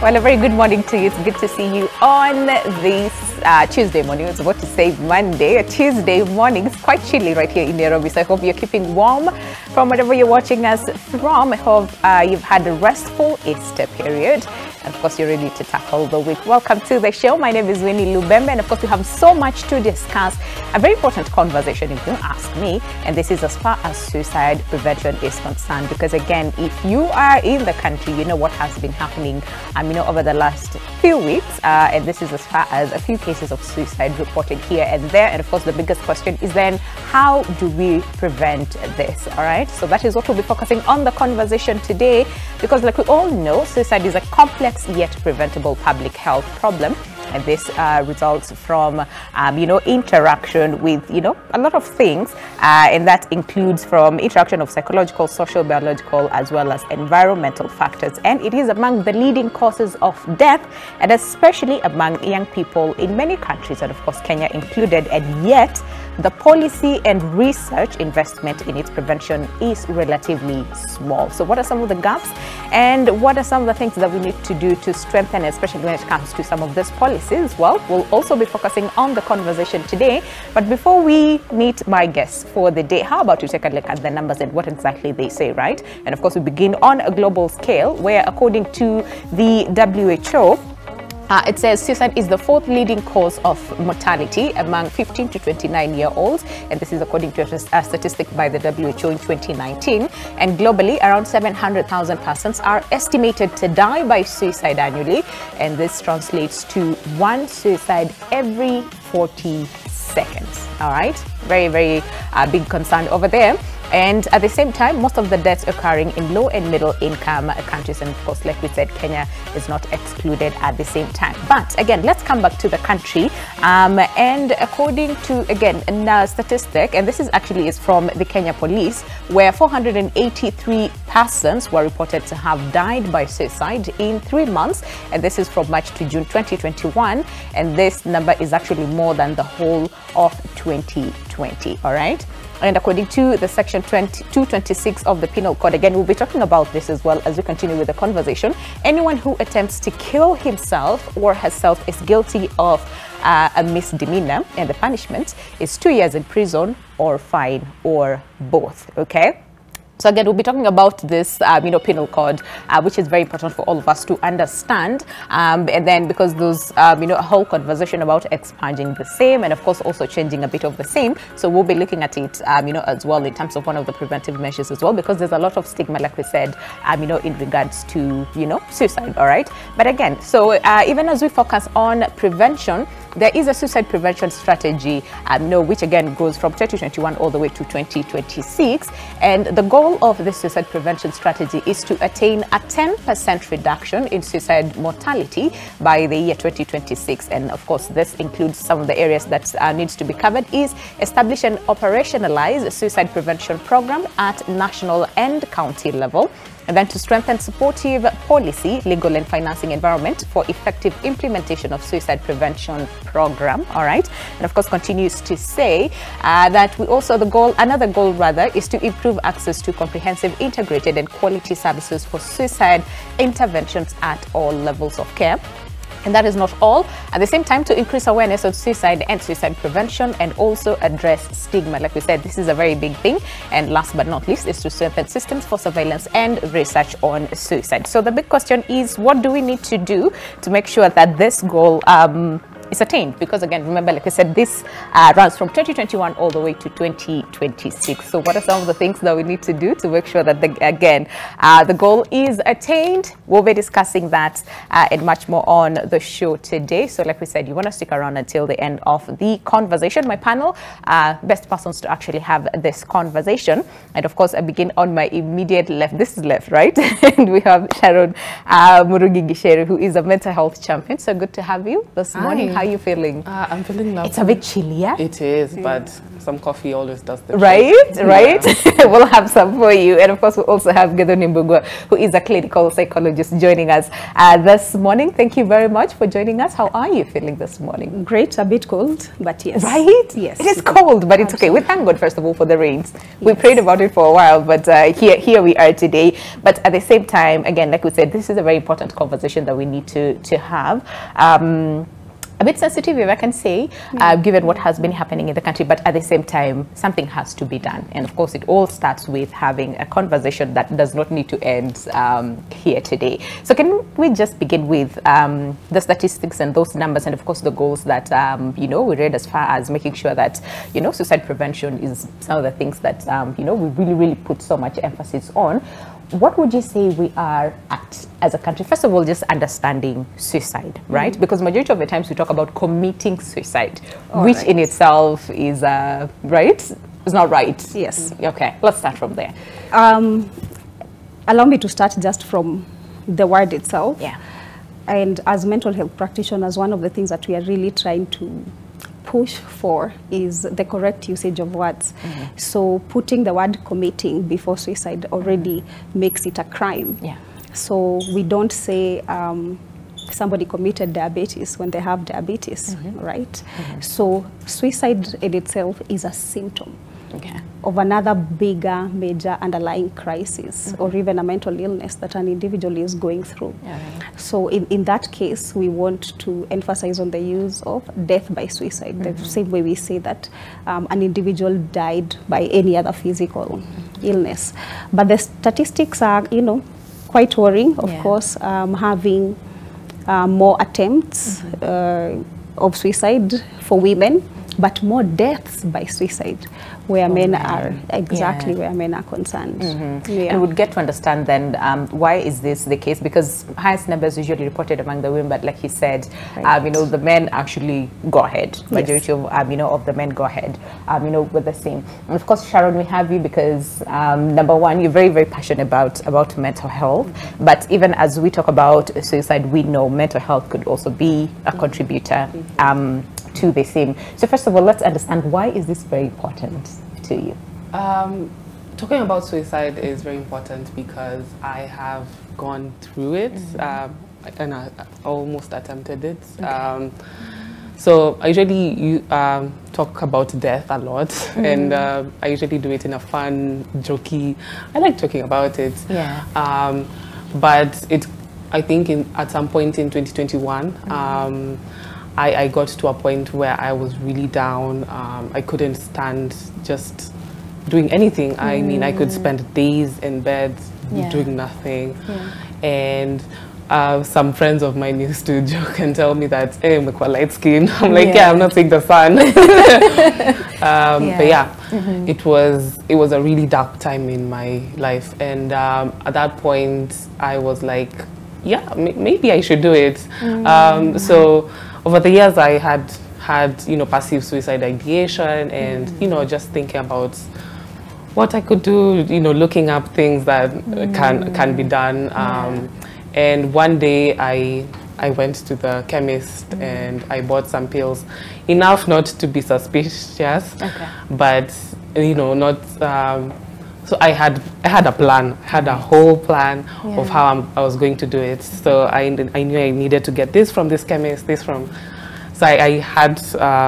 Well, a very good morning to you. It's good to see you on this Tuesday morning. I was about to say Monday, a Tuesday morning. It's quite chilly right here in Nairobi, so I hope you're keeping warm from wherever you're watching us from. I hope you've had a restful Easter period. And of course, you're ready to tackle the week. Welcome to the show. My name is Winnie Lubembe, and of course, we have so much to discuss. A very important conversation, if you ask me, and this is as far as suicide prevention is concerned. Because again, if you are in the country, you know what has been happening, over the last few weeks, and this is as far as a few cases of suicide reported here and there. And of course, the biggest question is then, how do we prevent this? All right. So that is what we'll be focusing on the conversation today, because like we all know, suicide is a complex yet preventable public health problem. And this results from, interaction with, a lot of things. And that includes from interaction of psychological, social, biological, as well as environmental factors. And it is among the leading causes of death, and especially among young people in many countries, and of course, Kenya included. And yet, the policy and research investment in its prevention is relatively small. So what are some of the gaps, and what are some of the things that we need to do to strengthen, especially when it comes to some of these policies? Well, we'll also be focusing on the conversation today. But before we meet my guests for the day, how about you take a look at the numbers and what exactly they say, right? And of course, we begin on a global scale, where according to the WHO, it says suicide is the fourth leading cause of mortality among 15 to 29-year-olds. And this is according to a statistic by the WHO in 2019. And globally, around 700,000 persons are estimated to die by suicide annually. And this translates to one suicide every 40 seconds. All right. Very, very big concern over there. And at the same time, most of the deaths occurring in low and middle income countries. And of course, like we said, Kenya is not excluded at the same time. But again, let's come back to the country. And according to, again, a statistic, and this is actually from the Kenya Police, where 483 persons were reported to have died by suicide in 3 months. And this is from March to June 2021. And this number is actually more than the whole of 2020. All right. And according to the section 226 of the Penal Code, again, we'll be talking about this as well as we continue with the conversation. Anyone who attempts to kill himself or herself is guilty of a misdemeanor, and the punishment is 2 years in prison or fine or both. Okay. So again, we'll be talking about this, penal code, which is very important for all of us to understand. And then because those, a whole conversation about expunging the same, and of course also changing a bit of the same. So we'll be looking at it, as well in terms of one of the preventive measures as well, because there's a lot of stigma, like we said, in regards to, suicide. All right. But again, so even as we focus on prevention, there is a suicide prevention strategy, which again goes from 2021 all the way to 2026. And the goal of this suicide prevention strategy is to attain a 10% reduction in suicide mortality by the year 2026. And of course, this includes some of the areas that needs to be covered is establish and operationalize a suicide prevention program at national and county level. And then to strengthen supportive policy, legal and financing environment for effective implementation of suicide prevention program. All right. And of course, continues to say that we also, another goal is to improve access to comprehensive, integrated and quality services for suicide interventions at all levels of care. And that is not all. At the same time, to increase awareness of suicide and suicide prevention, and also address stigma. Like we said, this is a very big thing. And last but not least is to strengthen systems for surveillance and research on suicide. So the big question is, what do we need to do to make sure that this goal is attained? Because again, remember, like I said, this runs from 2021 all the way to 2026. So what are some of the things that we need to do to make sure that, the goal is attained? We'll be discussing that and much more on the show today. So like we said, you want to stick around until the end of the conversation. My panel, best persons to actually have this conversation. And of course, I begin on my immediate left. This is left, right? And we have Sharon Murugi Gisheru, who is a mental health champion. So good to have you this morning. How are you feeling? I'm feeling lovely. It's a bit chillier. It is, but some coffee always does the Right, trick. right. Yeah. We'll have some for you. And of course, we also have Gideon Mbugua, who is a clinical psychologist, joining us this morning. Thank you very much for joining us. How are you feeling this morning? Great, a bit cold, but yes. Right? Yes. It is cold, but it's okay. We thank God, first of all, for the rains. We Yes. prayed about it for a while, but here we are today. But at the same time, again, like we said, this is a very important conversation that we need to have. A bit sensitive, if I can say, given what has been happening in the country, but at the same time, something has to be done. And of course, it all starts with having a conversation that does not need to end here today. So can we just begin with the statistics and those numbers, and of course, the goals that, we read, as far as making sure that, suicide prevention is some of the things that, we really, really put so much emphasis on. What would you say we are at as a country? First of all, just understanding suicide, right? Because majority of the times we talk about committing suicide, which in itself is, right? It's not right. Yes. Okay, let's start from there. Allow me to start just from the word itself. Yeah. And as mental health practitioners, one of the things that we are really trying to push for is the correct usage of words. So putting the word committing before suicide already makes it a crime. Yeah. So we don't say somebody committed diabetes when they have diabetes, right? So suicide in itself is a symptom of another bigger, major underlying crisis or even a mental illness that an individual is going through. So in that case, we want to emphasize on the use of death by suicide, the same way we say that an individual died by any other physical illness. But the statistics are, quite worrying, of course, having more attempts of suicide for women, but more deaths by suicide where men are, where men are concerned. And we'd get to understand then why is this the case, because highest numbers usually reported among the women, but like he said, the men actually go ahead. Majority of, of the men go ahead, with the same. And of course, Sharon, we have you because number one, you're very, very passionate about mental health, but even as we talk about suicide, we know mental health could also be a contributor to the same. So first of all, let's understand, why is this very important to you? Talking about suicide is very important because I have gone through it and I almost attempted it. So I usually talk about death a lot, and I usually do it in a fun, jokey. I like talking about it. Yeah. But I think at some point in 2021. I got to a point where I was really down. I couldn't stand just doing anything. I mean, I could spend days in bed doing nothing. And some friends of mine used to joke and tell me that, hey, I'm quite light skin. I'm like, yeah, I'm not seeing the sun. But yeah, it was a really dark time in my life. And at that point, I was like, yeah, maybe I should do it. So over the years, I had passive suicide ideation and just thinking about what I could do, looking up things that can be done. And one day I went to the chemist and I bought some pills, enough not to be suspicious, but not. So I had a plan, a whole plan of how I was going to do it. So I knew I needed to get this from this chemist, this from. So I had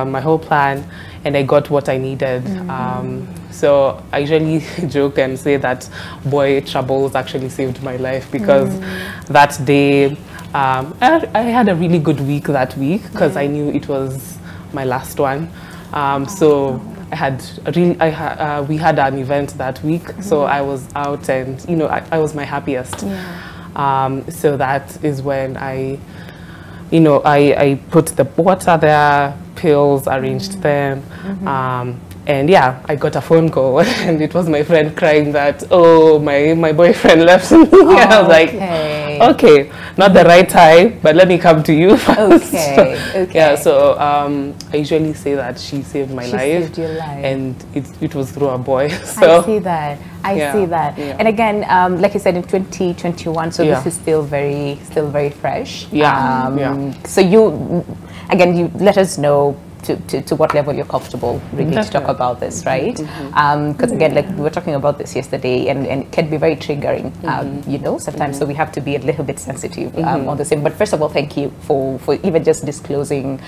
my whole plan, and I got what I needed. So I usually joke and say that boy troubles actually saved my life, because that day I had a really good week that week, because I knew it was my last one. So we had an event that week, so I was out and I was my happiest. So that is when I put the water there, pills, arranged them, and yeah, I got a phone call and it was my friend crying that, oh, my boyfriend left me. I was like, Okay, not the right time, but let me come to you first. Okay, okay. Yeah, so I usually say that she saved my life. Saved your life. And it was through a boy. So I see that. I see that. Yeah. And again, like you said, in 2021, so this is still very fresh. So you, again, you let us know to what level you're comfortable really to talk about this, right? Because again, like we were talking about this yesterday, and it can be very triggering, you know, sometimes. So we have to be a little bit sensitive on the same. But first of all, thank you for even just disclosing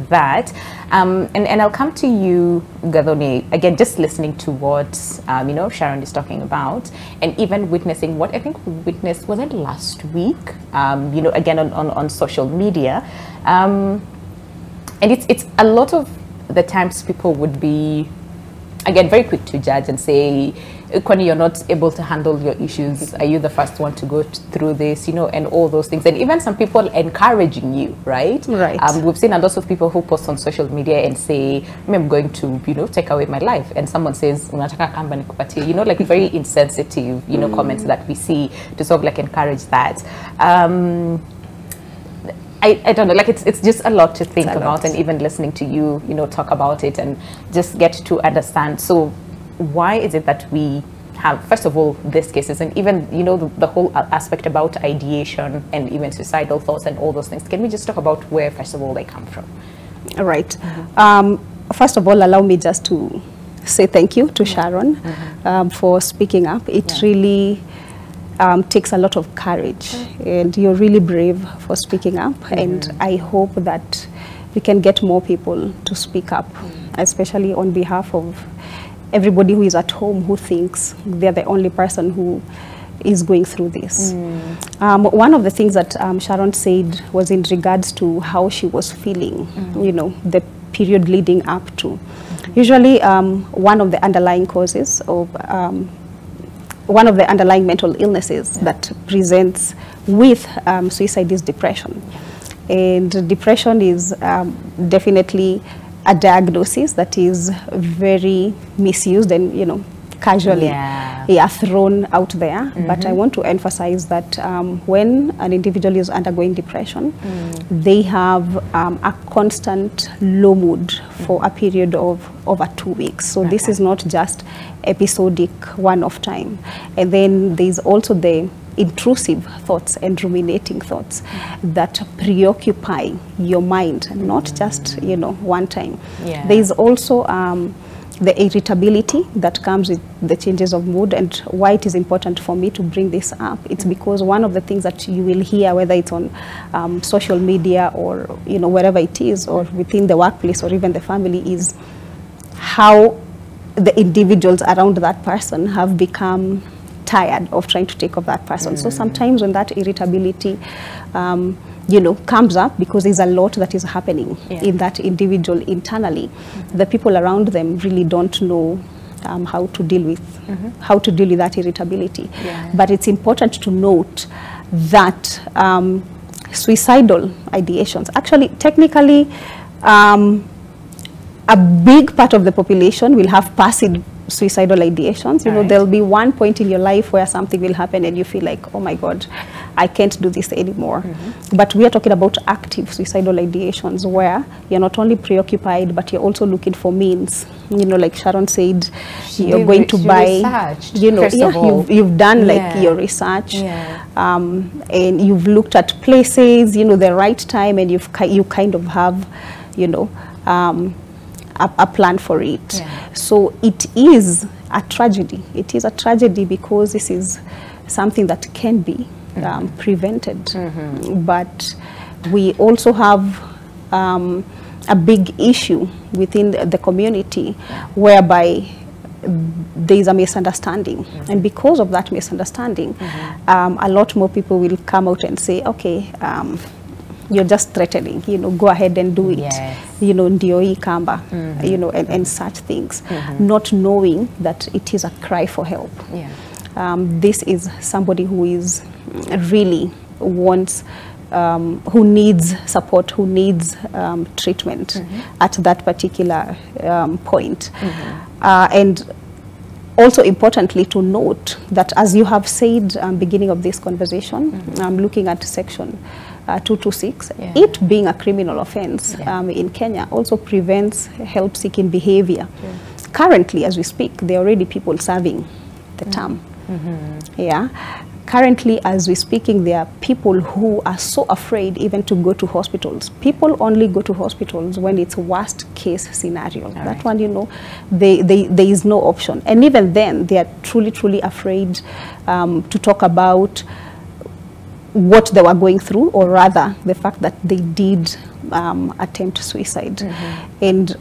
that. And I'll come to you, Gathoni, again, just listening to what you know, Sharon is talking about, and even witnessing what I think we witnessed, was it last week? You know, again on social media. And it's a lot of the times people would be, again, very quick to judge and say, Kwani, you're not able to handle your issues. Are you the first one to go through this? You know, and all those things. And even some people encouraging you, right? Right. We've seen a lot of people who post on social media and say, I'm going to, you know, take away my life. And someone says, unataka kamba nikupatie. You know, like very insensitive, you know, comments that we see to sort of like encourage that. I don't know, like it's just a lot to think about, and even listening to you, you know, talk about it and just get to understand. So why is it that we have, first of all, these cases, and even, you know, the whole aspect about ideation and even suicidal thoughts and all those things? Can we just talk about where, first of all, they come from? Right. First of all, allow me just to say thank you to Sharon for speaking up. It really takes a lot of courage, and you're really brave for speaking up, and I hope that we can get more people to speak up, especially on behalf of everybody who is at home who thinks they're the only person who is going through this. One of the things that Sharon said was in regards to how she was feeling, you know, the period leading up to. Usually one of the underlying causes of one of the underlying mental illnesses that presents with suicide is depression. And depression is definitely a diagnosis that is very misused and, you know, casually thrown out there. But I want to emphasize that when an individual is undergoing depression, they have a constant low mood for a period of over 2 weeks. So this is not just episodic one-off time. And then there's also the intrusive thoughts and ruminating thoughts that preoccupy your mind, not just, you know, one time. There's also the irritability that comes with the changes of mood. And why it is important for me to bring this up, it's because one of the things that you will hear, whether it's on social media or, you know, wherever it is, or within the workplace or even the family, is how the individuals around that person have become tired of trying to take off that person. So sometimes when that irritability you know, comes up because there's a lot that is happening in that individual internally, the people around them really don't know how to deal with that irritability. But it's important to note that suicidal ideations, actually technically a big part of the population will have passive suicidal ideations. You know, there'll be one point in your life where something will happen and you feel like, oh my God, I can't do this anymore. But we are talking about active suicidal ideations where you're not only preoccupied, but you're also looking for means. You know, like Sharon said, you're going to buy, you know, you've done like your research, and you've looked at places, you know, the right time, and you kind of have, you know, a plan for it. So it is a tragedy. It is a tragedy because this is something that can be prevented. But we also have a big issue within the community whereby there is a misunderstanding. And because of that misunderstanding, a lot more people will come out and say, okay, you're just threatening, you know, go ahead and do it, you know, ndio hii kamba, you know, and such things, not knowing that it is a cry for help. This is somebody who is really wants, who needs support, who needs treatment at that particular point. And also importantly to note that, as you have said, beginning of this conversation, looking at section 226, it being a criminal offense in Kenya also prevents help-seeking behavior. Currently, as we speak, there are already people serving the term. Currently, as we're speaking, there are people who are so afraid even to go to hospitals. People only go to hospitals when it's worst case scenario. That one, you know, there is no option. And even then, they are truly, truly afraid to talk about what they were going through, or rather, the fact that they did attempt suicide. And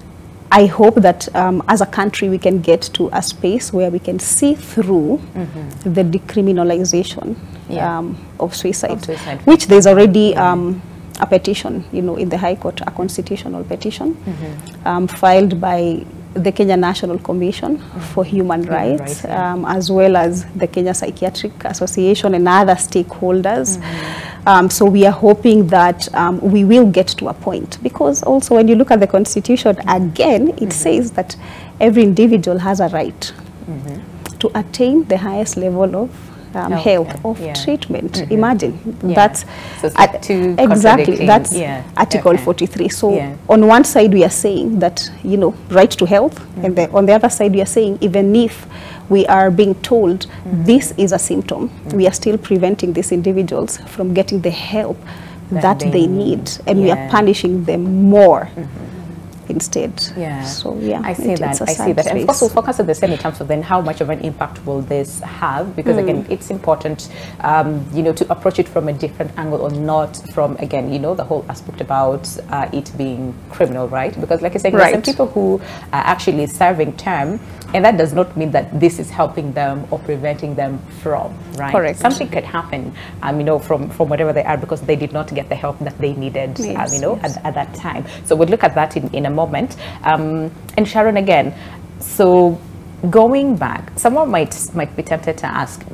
I hope that as a country we can get to a space where we can see through the decriminalization of suicide, which there's already a petition, you know, in the High Court, a constitutional petition filed by the Kenya National Commission for Human Rights, as well as the Kenya Psychiatric Association and other stakeholders. So we are hoping that we will get to a point, because also when you look at the Constitution, again, it says that every individual has a right to attain the highest level of health, of treatment. Imagine, that's exactly, that's Article 43. So on one side we are saying that, you know, right to health, and on the other side we are saying even if we are being told this is a symptom, we are still preventing these individuals from getting the help that they need, and we are punishing them more instead. So I see that. I see that. And of course, we'll focus on the same in terms of then how much of an impact will this have, because again, it's important, you know, to approach it from a different angle, or not from, again, you know, the whole aspect about it being criminal, right? Because like I said, there are some people who are actually serving term, and that does not mean that this is helping them or preventing them from, right? Correct. Something could happen, you know, from whatever they are, because they did not get the help that they needed, you know, at that time. So we'll look at that in a moment. And Sharon, again, so going back, someone might be tempted to ask,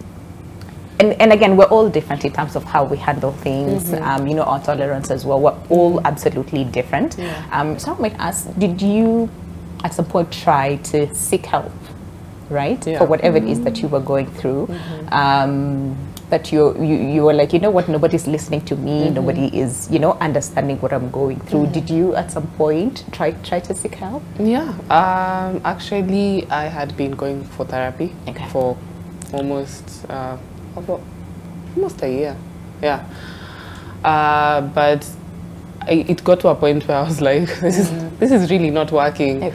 and again, we're all different in terms of how we handle things, you know, our tolerance as well. We're all absolutely different. Someone might ask, did you at some point try to seek help, right, for whatever it is that you were going through? That you were like, you know what, nobody's listening to me, nobody is, you know, understanding what I'm going through. Did you at some point try to seek help? Actually, I had been going for therapy for almost a year. But it got to a point where I was like, this is really not working.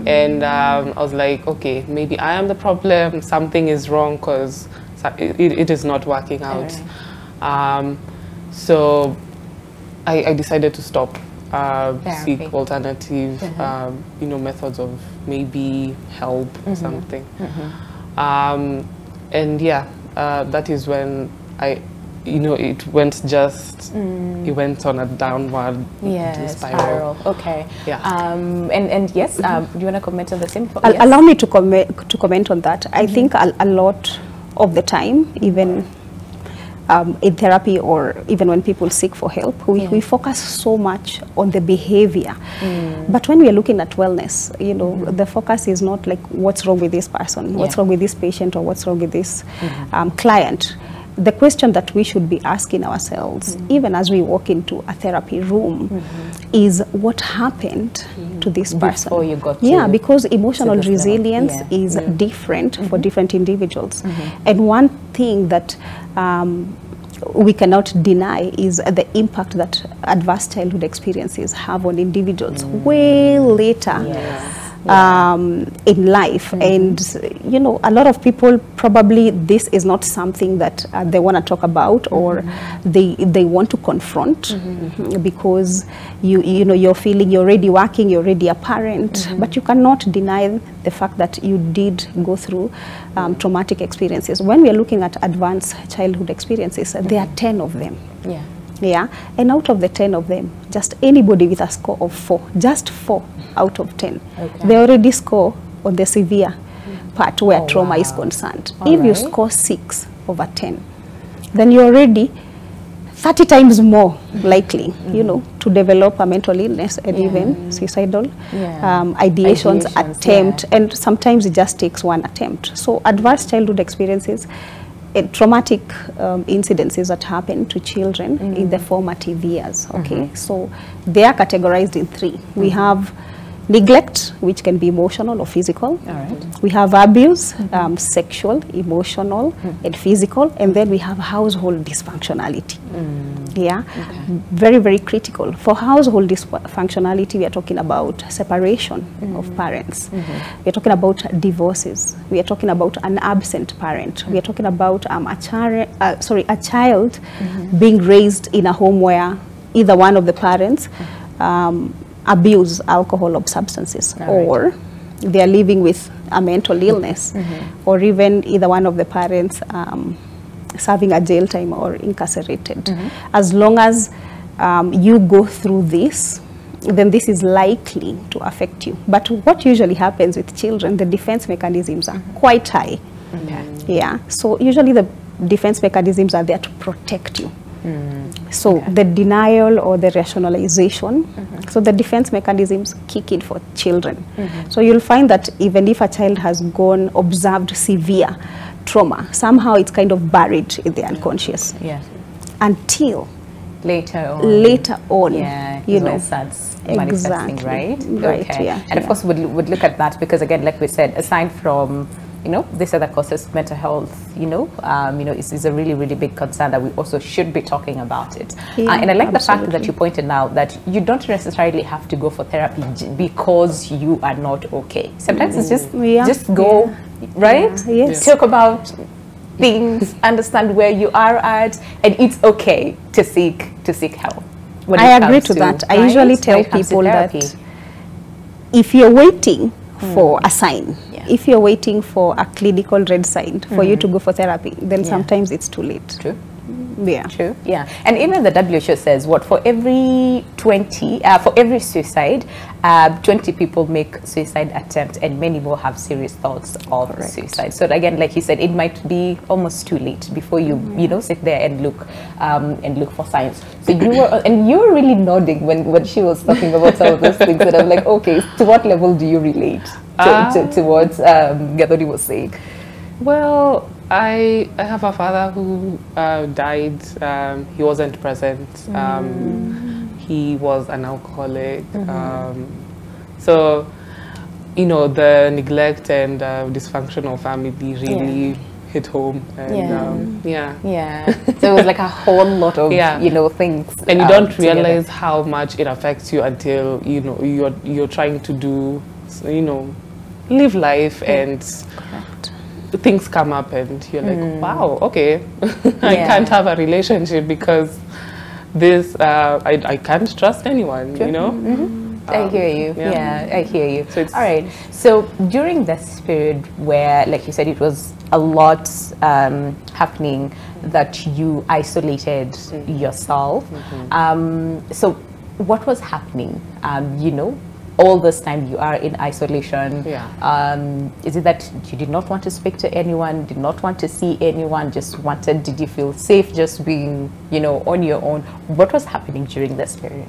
And I was like, okay, maybe I am the problem, something is wrong, because it is not working out. So I decided to stop, seek alternative, you know, methods of maybe help or something. And that is when you know, it went it went on a downward spiral. And yes, do you want to comment on the same? Allow me to comment on that. I think a lot of the time, even in therapy, or even when people seek for help, we focus so much on the behavior. But when we are looking at wellness, you know, the focus is not like what's wrong with this person, what's wrong with this patient, or what's wrong with this client. The question that we should be asking ourselves, even as we walk into a therapy room, is what happened to this person? Before you got to because emotional resilience is different for different individuals. And one thing that we cannot deny is the impact that adverse childhood experiences have on individuals way later in life. And you know, a lot of people, probably this is not something that they want to talk about, or they want to confront, because you know, you're feeling you're already working, you're already a parent, but you cannot deny the fact that you did go through traumatic experiences. When we are looking at advanced childhood experiences, there are 10 of them. And out of the 10 of them, just anybody with a score of 4, just 4 out of 10, they already score on the severe part where trauma is concerned. If you score 6 over 10, then you're already 30 times more likely, you know, to develop a mental illness and even suicidal ideations, attempt, and sometimes it just takes one attempt. So adverse childhood experiences, traumatic incidences that happen to children in the formative years, okay? So they are categorized in three. We have neglect, which can be emotional or physical. All right. We have abuse, sexual, emotional, and physical. And then we have household dysfunctionality. Yeah, very, very critical. For household dysfunctionality, we are talking about separation of parents. We are talking about divorces. We are talking about an absent parent. We are talking about a child being raised in a home where either one of the parents abuse alcohol or substances, or they are living with a mental illness, or even either one of the parents serving a jail time or incarcerated. As long as you go through this, then this is likely to affect you. But what usually happens with children, the defense mechanisms are quite high. Yeah, so usually the defense mechanisms are there to protect you. So the denial or the rationalization, so the defense mechanisms kick in for children. So you'll find that even if a child has observed severe trauma, somehow it's kind of buried in the unconscious. Until later on, you know, starts manifesting, right? Okay. And of course, would look at that because, again, like we said, aside from, you know, this other causes, mental health, you know, is a really, really big concern that we also should be talking about it. And I like the fact that you pointed out that you don't necessarily have to go for therapy because you are not okay. Sometimes it's just go, right? Talk about things, understand where you are at, and it's okay to seek help. I agree to that. I usually tell people that if you're waiting for a sign, if you're waiting for a clinical red sign for you to go for therapy, then sometimes it's too late. True. True. And even the WHO says what, for every suicide, 20 people make suicide attempts, and many more have serious thoughts of suicide. So again, like you said, it might be almost too late before you sit there and look for signs. So you were really nodding when she was talking about some of those things, and I'm like, okay, to what level do you relate to what Gathoni was saying? Well, I have a father who died. He wasn't present. He was an alcoholic. So, you know, the neglect and dysfunctional family really hit home. And, So it was like a whole lot of you know, things. And you don't realize how much it affects you until, you know, you're trying to do, you know, live life and things come up and you're like, wow, okay, I can't have a relationship because this, I can't trust anyone, you know? I hear you. I hear you. So all right. So during this period where, like you said, it was a lot happening, that you isolated yourself. So what was happening? You know, all this time you are in isolation. Is it that you did not want to speak to anyone, did not want to see anyone, did you feel safe just being, you know, on your own? What was happening during this period?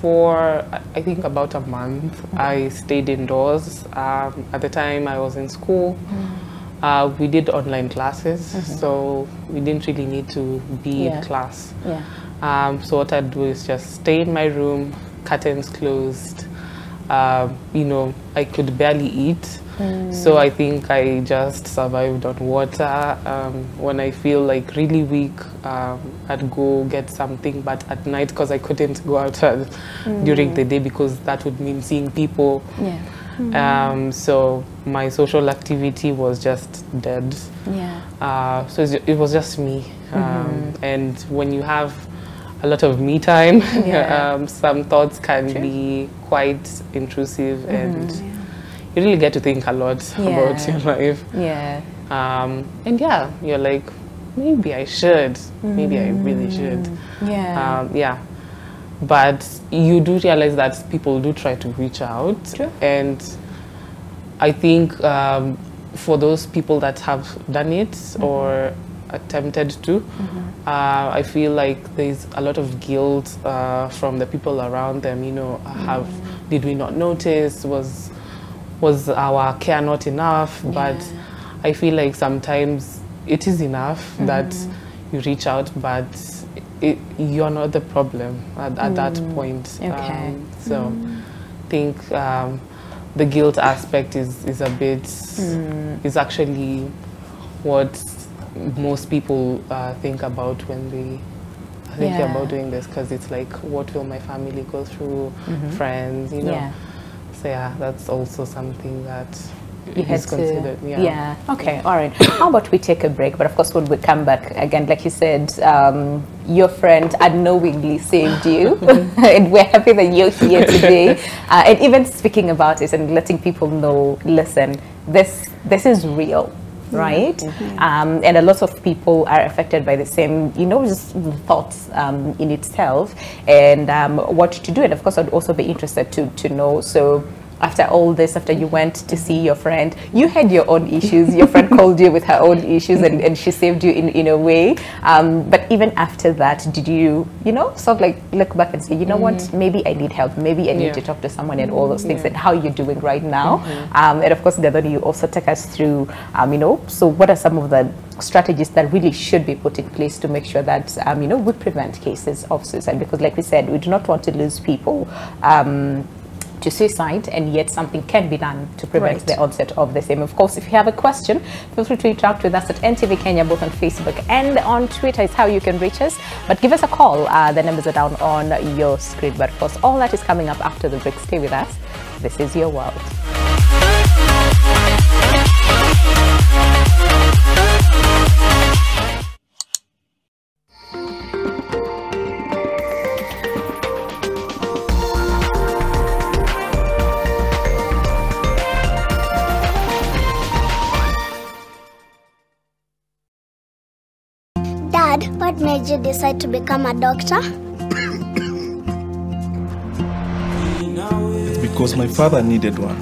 For, I think, about a month, I stayed indoors. At the time I was in school. We did online classes, so we didn't really need to be in class. So what I'd do is just stay in my room, curtains closed. You know, I could barely eat, so I think I just survived on water. When I feel like really weak, I'd go get something, but at night, because I couldn't go outside during the day because that would mean seeing people. So my social activity was just dead. So it was just me. And when you have a lot of me time, some thoughts can be quite intrusive, and you really get to think a lot about your life. And you're like, maybe I should, maybe I really should. But you do realize that people do try to reach out. And I think for those people that have done it or attempted to. I feel like there's a lot of guilt from the people around them. You know, did we not notice? Was our care not enough? But I feel like sometimes it is enough that you reach out, but you're not the problem at that point. Okay. So I think the guilt aspect is a bit, is actually what most people think about when they are thinking about doing this, because it's like, what will my family go through, friends, you know. Yeah. So yeah, that's also something that You had is considered. Yeah. Okay. All right. How about we take a break? But of course, when we come back again, like you said, your friend unknowingly saved you, and we're happy that you're here today. And even speaking about it and letting people know, listen, this is real. Right? And a lot of people are affected by the same, you know, just thoughts in itself, and what to do. And of course, I'd also be interested to know. So after all this, after you went to see your friend, you had your own issues. Your friend called you with her own issues, and she saved you in a way. But even after that, did you, you know, sort of like look back and say, you know what, maybe I need help, maybe I need to talk to someone, and all those things, and how you're doing right now. And of course, Gadoni, you also take us through, you know, so what are some of the strategies that really should be put in place to make sure that, you know, we prevent cases of suicide? Because like we said, we do not want to lose people to suicide, and yet something can be done to prevent the onset of the same. Of course, if you have a question, feel free to interact with us at NTV Kenya, both on Facebook and on Twitter is how you can reach us. But give us a call. The numbers are down on your screen. But of course, all that is coming up after the break. Stay with us. This is Your World. Dad, what made you decide to become a doctor? Because my father needed one.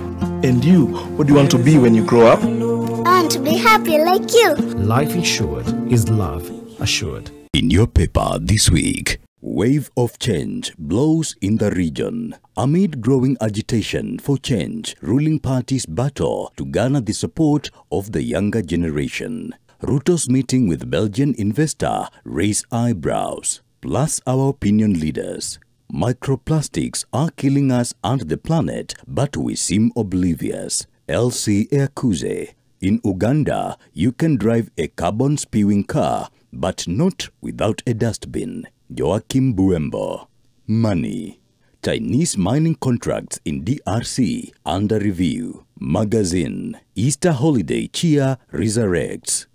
And you, what do you want to be when you grow up? I want to be happy like you. Life insured is love assured. In your paper this week, wave of change blows in the region. Amid growing agitation for change, ruling parties battle to garner the support of the younger generation. Ruto's meeting with Belgian investor raised eyebrows, plus our opinion leaders. Microplastics are killing us and the planet, but we seem oblivious. LC Ekuze. In Uganda, you can drive a carbon-spewing car, but not without a dustbin. Joachim Buembo. Money. Chinese mining contracts in DRC under review. Magazine. Easter holiday cheer resurrects.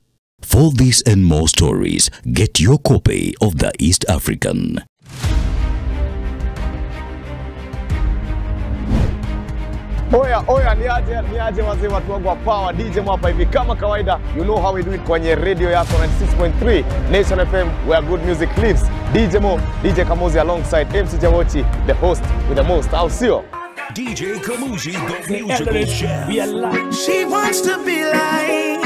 For these and more stories, get your copy of the East African. Oya, niaje wazee watu wangu wa power, DJ mwapa hivi kama kawaida. You know how we do it kwenye radio yako 96.3 Nation FM, where good music lives. DJ Mo, DJ Kamuzi alongside MC Jawochi, the host with the most. Au sio? DJ Kamuzi, the musical chef. She wants to be like.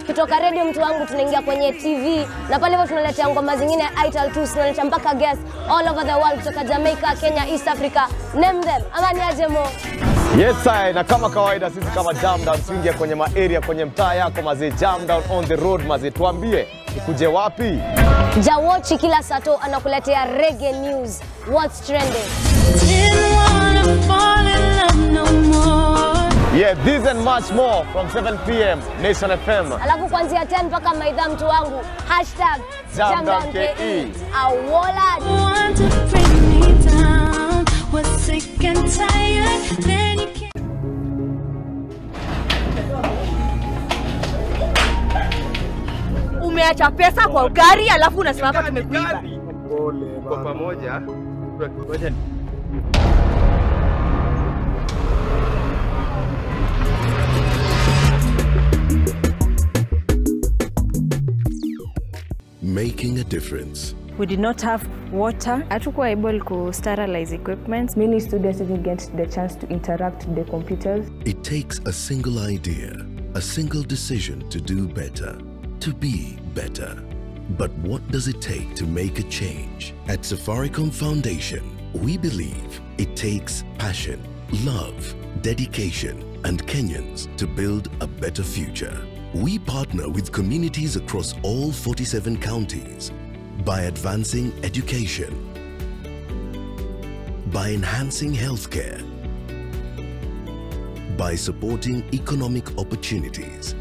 Kutoka radio mtu wangu tunaingia kwenye TV, na pale hivyo tunaletea ngoma zingine Ital 2, tunaletea mpaka guests all over the world, kutoka Jamaica, Kenya, East Africa, name them. Ama niaje Mo? Yes I, na kama kawaida sisi kama Jam Down tuingia kwenye area kwenye mtaa yako mazee. Jam Down on the road mazee, tuambie ukuje wapi? Jawochi kila sato anakuletea reggae news, what's trending. Yeah, this and much more from 7 p.m. Nation FM. Alafu kuanzia 10 mpaka maidha mtu wangu #JamDownKE. Awola. Umeacha pesa kwa gari alafu unasema hapa tumekuiba. Pole kwa pamoja. Ngoja. Making a difference. We did not have water. Hatukuwa able to sterilize equipment. Many students didn't get the chance to interact with the computers. It takes a single idea, a single decision to do better, to be better. But what does it take to make a change? At Safaricom Foundation, we believe it takes passion, love, dedication, and Kenyans to build a better future. We partner with communities across all 47 counties by advancing education, by enhancing healthcare, by supporting economic opportunities.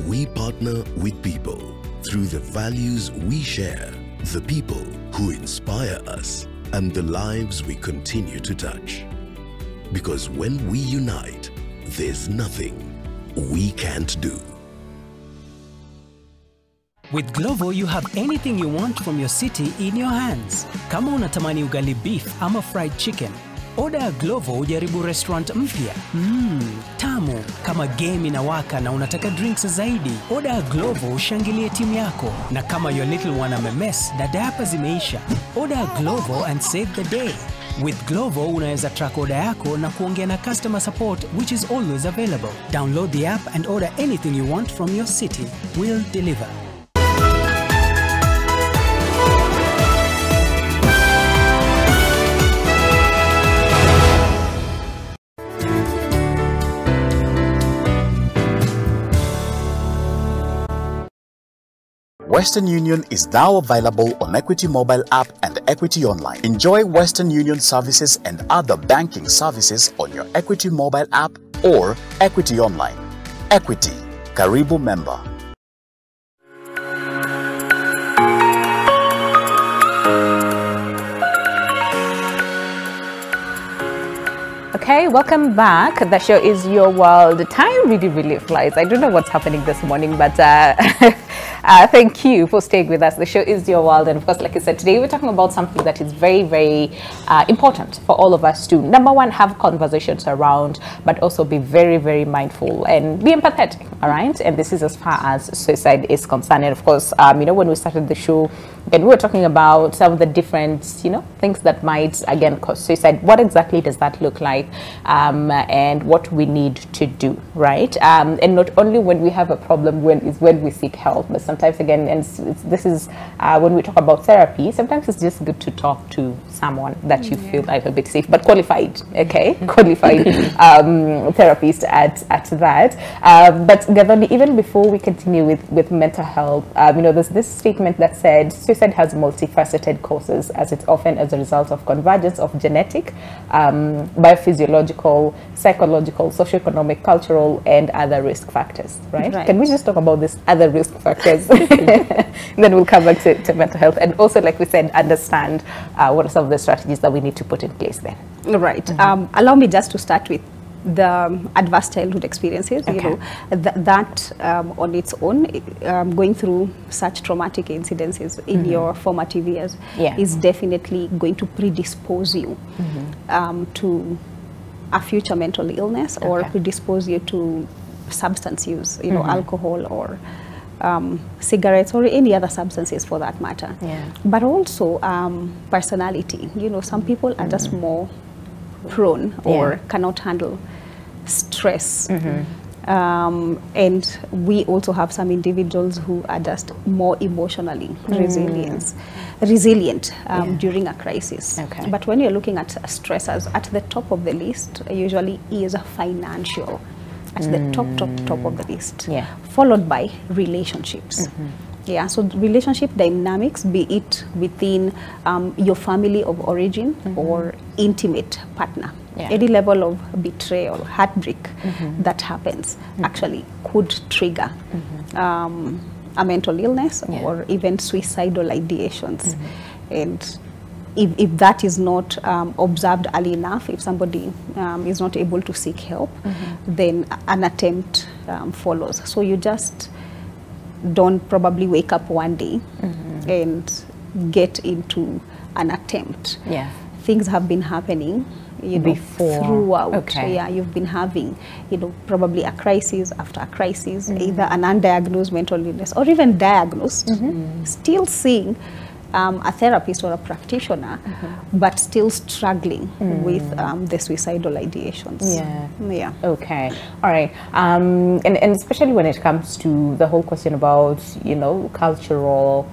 We partner with people through the values we share, the people who inspire us, and the lives we continue to touch. Because when we unite, there's nothing we can't do. With Glovo, you have anything you want from your city in your hands. Kama unatamani ugali beef ama fried chicken, order Glovo ujaribu restaurant mpya. Tamu. Kama game inawaka na unataka drinks zaidi, order Glovo ushangilie timu yako. Na kama your little one amemess na diapers zimeisha, order Glovo and save the day. With Glovo, unaweza track order yako na kuongea na customer support, which is always available. Download the app and order anything you want from your city. We'll deliver. Western Union is now available on Equity Mobile app and Equity Online. Enjoy Western Union services and other banking services on your Equity Mobile app or Equity Online. Equity, Karibu member. Okay, welcome back. The show is Your World. Time really flies. I don't know what's happening this morning, but thank you for staying with us. The show is Your World, and of course, like I said, today we're talking about something that is very important for all of us to, number one, have conversations around, but also be very mindful and be empathetic, all right? And this is as far as suicide is concerned. And of course, when we started the show, and we were talking about some of the different, things that might, again, cause suicide. What exactly does that look like? And what we need to do, right? And not only when we have a problem when we seek help, but sometimes, again, and this is when we talk about therapy, sometimes it's just good to talk to someone that you feel a little bit safe, but qualified, okay? Qualified therapist at that. But Gathoni, even before we continue with mental health, there's this statement that said suicide has multifaceted causes, as it's often as a result of convergence of genetic, biophysiological, psychological, socioeconomic, cultural, and other risk factors, right? Can we just talk about these other risk factors? Then we'll come back to mental health. And also, like we said, understand what are some of the strategies that we need to put in place then. Right. Allow me just to start with the adverse childhood experiences. Okay. That on its own, going through such traumatic incidences in your formative years is definitely going to predispose you to a future mental illness, or predispose you to substance use, alcohol or cigarettes or any other substances for that matter. But also personality. Some people are just more prone or cannot handle stress. And we also have some individuals who are just more emotionally resilient during a crisis. But when you're looking at stressors, at the top of the list usually is financial. At the top of the list, followed by relationships. So relationship dynamics, be it within your family of origin or intimate partner. Any level of betrayal, heartbreak that happens actually could trigger a mental illness or even suicidal ideations. And if that is not observed early enough, if somebody is not able to seek help, then an attempt follows. So you just don't probably wake up one day and get into an attempt. Things have been happening before, throughout. You've been having, probably a crisis after a crisis, either an undiagnosed mental illness or even diagnosed, still seeing a therapist or a practitioner, but still struggling with the suicidal ideations. Yeah. Okay. All right. And especially when it comes to the whole question about, cultural,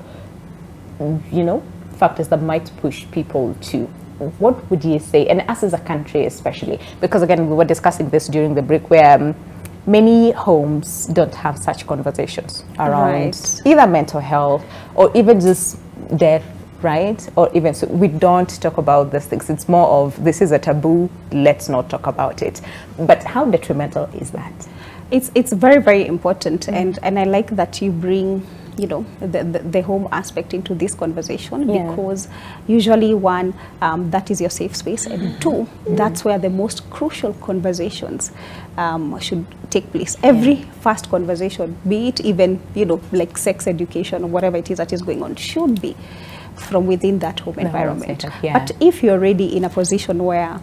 factors that might push people to, what would you say, and us as a country especially, because again, we were discussing this during the break, where many homes don't have such conversations around either mental health or even just death, right? Or even so, we don't talk about these things. It's more of, this is a taboo, let's not talk about it. But how detrimental is that? It's very, very important, and I like that you bring the home aspect into this conversation, because usually one, that is your safe space, and two, that's where the most crucial conversations should take place. Every first conversation, be it even like sex education or whatever it is that is going on, should be from within that home environment. But if you're already in a position where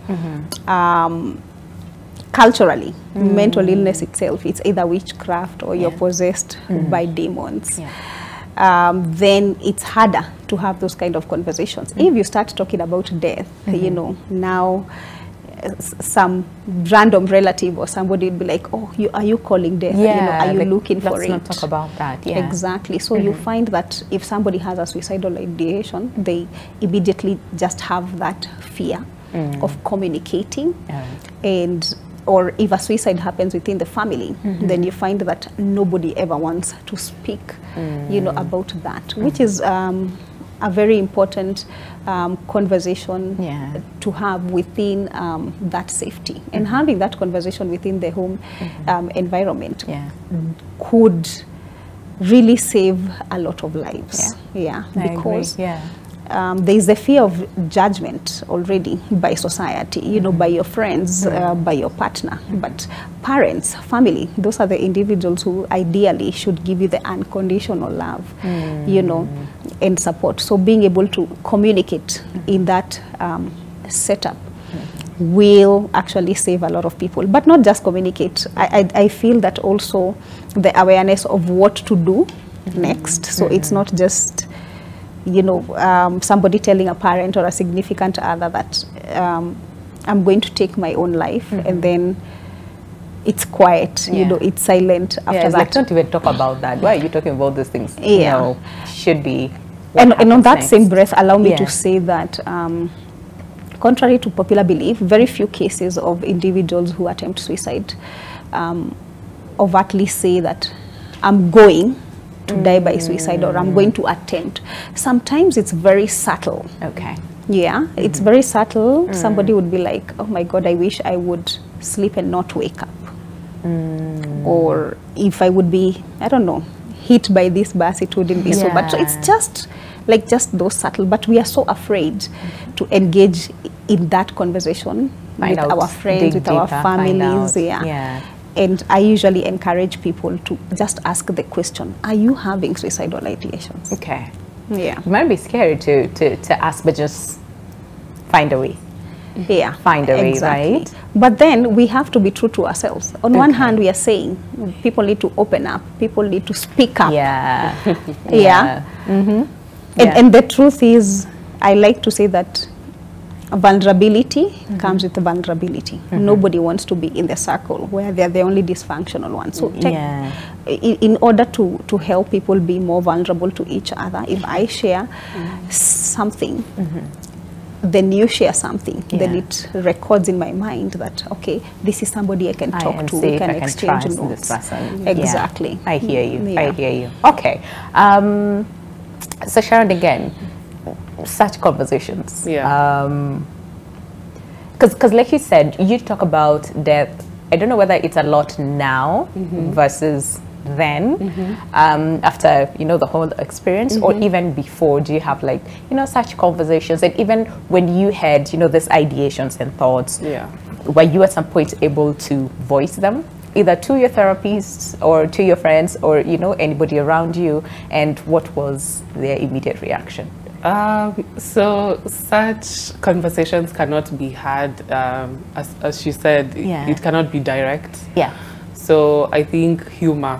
culturally, mental illness itself, it's either witchcraft or you're possessed by demons, then it's harder to have those kind of conversations. If you start talking about death, now some random relative or somebody would be like, oh, are you calling death? Are you looking for it? Let's not talk about that. Exactly. So you find that if somebody has a suicidal ideation, they immediately just have that fear of communicating, or if a suicide happens within the family, then you find that nobody ever wants to speak, about that, which is a very important conversation to have within that safety. And having that conversation within the home environment could really save a lot of lives. Because there is a fear of judgment already by society, by your friends, by your partner. But parents, family, those are the individuals who ideally should give you the unconditional love, and support. So being able to communicate in that setup will actually save a lot of people. But not just communicate. I feel that also the awareness of what to do next. So it's not just somebody telling a parent or a significant other that I'm going to take my own life, and then it's quiet, it's silent after that. Like, don't even talk about that. Why are you talking about these things? Should be. And on that same breath, allow me to say that contrary to popular belief, very few cases of individuals who attempt suicide overtly say that I'm going to die by suicide, or I'm going to attempt. Sometimes it's very subtle. It's very subtle. Somebody would be like, oh my God, I wish I would sleep and not wake up. Or if I would be, I don't know, hit by this bus, it wouldn't be so bad. So it's just those subtle, but we are so afraid to engage in that conversation with our friends, with our families. And I usually encourage people to just ask the question, are you having suicidal ideations? It might be scary to ask, but just find a way. Find a way, right? But then we have to be true to ourselves. On one hand, we are saying people need to open up, people need to speak up. And the truth is, I like to say that vulnerability comes with vulnerability. Nobody wants to be in the circle where they're the only dysfunctional one. So in order to help people be more vulnerable to each other, if I share something, then you share something, then it records in my mind that, okay, this is somebody I can talk to, we can exchange notes. Exactly. I hear you. I hear you. Okay. So Sharon, again, such conversations, because like you said, you talk about death. I don't know whether it's a lot now versus then, after the whole experience, or even before. Do you have like such conversations? And even when you had this ideations and thoughts, were you at some point able to voice them, either to your therapists or to your friends or anybody around you, and what was their immediate reaction? So such conversations cannot be had, as she said, it cannot be direct. So I think humor.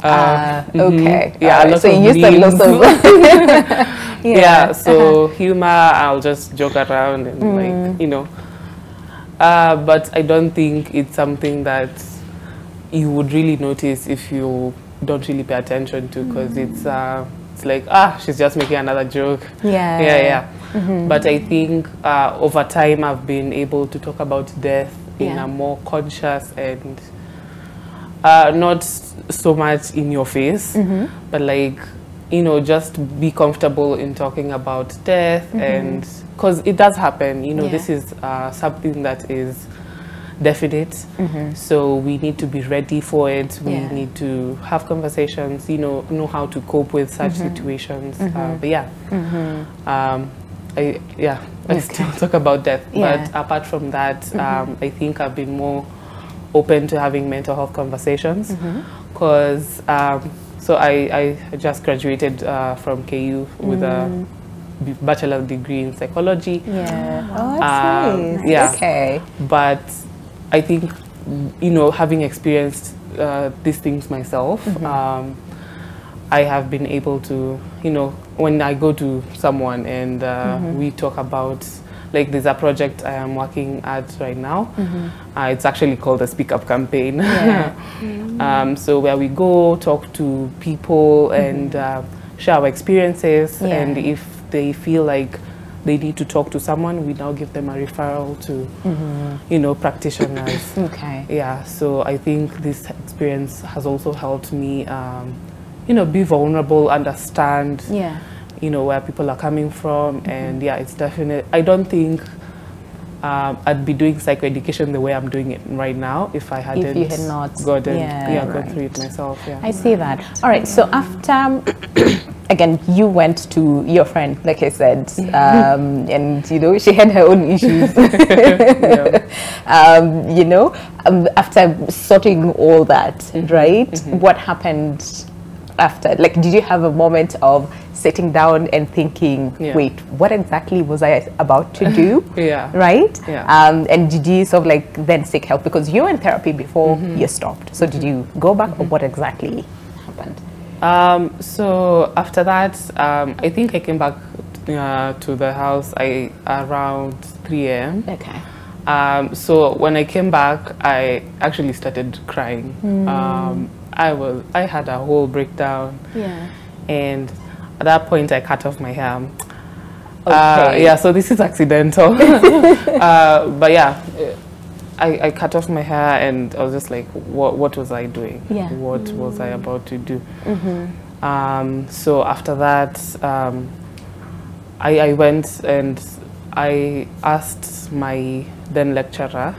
Okay. A lot so of you used a lot of Yeah, so humor, I'll just joke around and like, you know. But I don't think it's something that you would really notice if you don't really pay attention to, because it's like, she's just making another joke. Yeah. But I think over time I've been able to talk about death in a more conscious and not so much in your face, but like, you know, just be comfortable in talking about death, and because it does happen, you know, this is something that is definite, so we need to be ready for it. We need to have conversations, you know how to cope with such situations. But yeah, I still talk about death, but apart from that, I think I've been more open to having mental health conversations, because so I just graduated from KU with a bachelor's degree in psychology. Oh, that's nice. Okay. But I think, you know, having experienced these things myself, I have been able to, you know, when I go to someone and we talk about, like, there's a project I am working at right now. It's actually called the Speak Up campaign. So where we go, talk to people and share our experiences, and if they feel like they need to talk to someone, we now give them a referral to, you know, practitioners. Yeah, so I think this experience has also helped me, you know, be vulnerable, understand, you know, where people are coming from, and it's definite. I don't think I'd be doing psychoeducation the way I'm doing it right now if I hadn't if you had not gone through it myself. I see that. All right, so after again, you went to your friend, like I said, and you know, she had her own issues. You know, after sorting all that, right? What happened after? Like, did you have a moment of sitting down and thinking, wait, what exactly was I about to do? Right? And did you sort of like then seek help, because you were in therapy before you stopped? So did you go back, or what exactly happened? So after that, I think I came back to the house around 3 a.m. Okay. So when I came back, I actually started crying. I had a whole breakdown. And at that point, I cut off my hair. So this is accidental. But yeah, I cut off my hair, and I was just like, what was I doing? What was I about to do? So after that, I went and I asked my then lecturer,